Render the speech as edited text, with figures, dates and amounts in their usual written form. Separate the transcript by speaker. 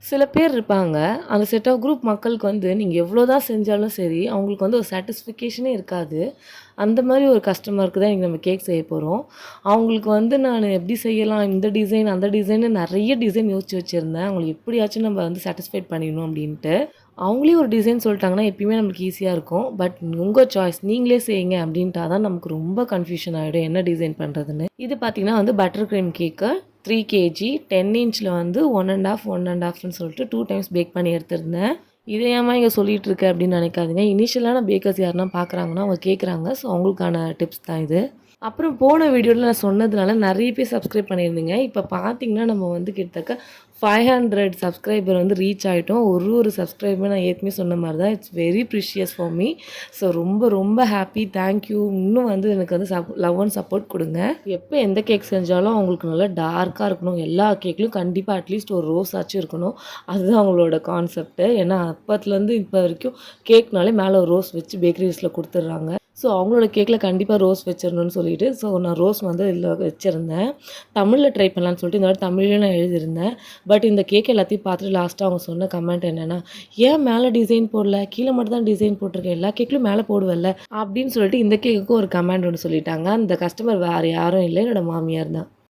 Speaker 1: சில பேர் இருப்பாங்க. அந்த செட் ஆஃப் குரூப் மக்களுக்கு வந்து நீங்க எவ்வளோ தான் செஞ்சாலும் சரி, அவங்களுக்கு வந்து ஒரு சாட்டிஸ்ஃபிகேஷனே இருக்காது. அந்த மாரி ஒரு கஸ்டமருக்கு தான் இன்னைக்கு நம்ம கேக் செய்ய போறோம். அவங்களுக்கு வந்து நானு எப்படி செய்யலாம், இந்த டிசைன், அந்த டிசைன்னு நெறைய டிசைன் யோசிச்சு வச்சிருந்தேன். அவங்கள எப்படியாச்சும் நம்ம வந்து சாட்டிஸ்ஃபைட் பண்ணிடணும் அப்படின்ட்டு. அவங்களே ஒரு டிசைன் சொல்லிட்டாங்கன்னா, எப்பயுமே நம்மளுக்கு ஈஸியா இருக்கும். பட் உங்க சாய்ஸ் நீங்களே செய்யுங்க அப்படின்ட்டா தான் நமக்கு ரொம்ப கன்ஃப்யூஷன் ஆயிடும். என்ன டிசைன் பண்றதுன்னு. இது பார்த்தீங்கன்னா வந்து பட்டர் கிரீம் கேக்கு 3 கேஜி 10 இன்ச்சில வந்து 1 1/2 1 1/2ன்னு சொல்லிட்டு 2 டைம்ஸ் பேக் பண்ணி எடுத்திருந்தேன். இத ஏம்மா இங்க சொல்லிட்டு இருக்க அப்படின்னு நினைக்காதீங்க. இனிஷியலான பேக்கர்ஸ் யாருன்னா பார்க்குறாங்கன்னா, அவங்க கேட்குறாங்க. ஸோ அவங்களுக்கான டிப்ஸ் தான் இது. அப்புறம் போன வீடியோல நான் சொன்னதுனால நெறைய பேர் சப்ஸ்கிரைப் பண்ணியிருந்தீங்க. இப்ப பார்த்தீங்கன்னா, நம்ம வந்து கிட்டத்தட்ட 500 சப்ஸ்கிரைபர் வந்து ரீச் ஆயிட்டோம். ஒரு சப்ஸ்கிரைபர் நான் ஏற்கனவே சொன்ன மாரி தான். It's very precious for me. So ரொம்ப ஹாப்பி. Thank you. இன்னும் வந்து எனக்கு வந்து லவ் அண்ட் சப்போர்ட் குடுங்க. எப்ப எந்த கேக் செஞ்சாலும் அவங்களுக்கு நல்லா டார்க்கா இருக்கணும். எல்லா கேக்லயும் கண்டிப்பா அட்லீஸ்ட் ஒரு ரோஸ் ஆச்சும் இருக்கணும். அதுதான் அவங்களோட கான்செப்ட். ஏன்னா அப்பத்துலேருந்து இப்ப வரைக்கும் கேக்னாலே மேல ஒரு ரோஸ் வச்சு பேக்கரிஸ்ல குடுத்துடுறாங்க. ஸோ அவங்களோட கேக்கில கண்டிப்பா ரோஸ் வச்சிரணும்னு சொல்லிட்டு, ஸோ நான் ரோஸ் வந்து இதில வச்சிருந்தேன். தமிழ்ல ட்ரை பண்ணலான்னு சொல்லிட்டு இந்த வாட்டி தமிழ்லயும் நான் எழுதியிருந்தேன். பட் இந்த கேக் எல்லாத்தையும் பார்த்துட்டு லாஸ்ட்டா அவங்க சொன்ன கமெண்ட் என்னன்னா, "ஏன் மேல டிசைன் போடல? கீழ மட்டும் தான் டிசைன் போட்டிருக்க. எல்லா கேக்லயும் மேல போடுவல்ல?" அப்படின்னு சொல்லிட்டு இந்த கேக்குக்கும் ஒரு கமெண்ட் ஒண்ணு சொல்லிட்டாங்க. அந்த கஸ்டமர் வேற யாரும் இல்ல, என்னோட மாமியார் தான்.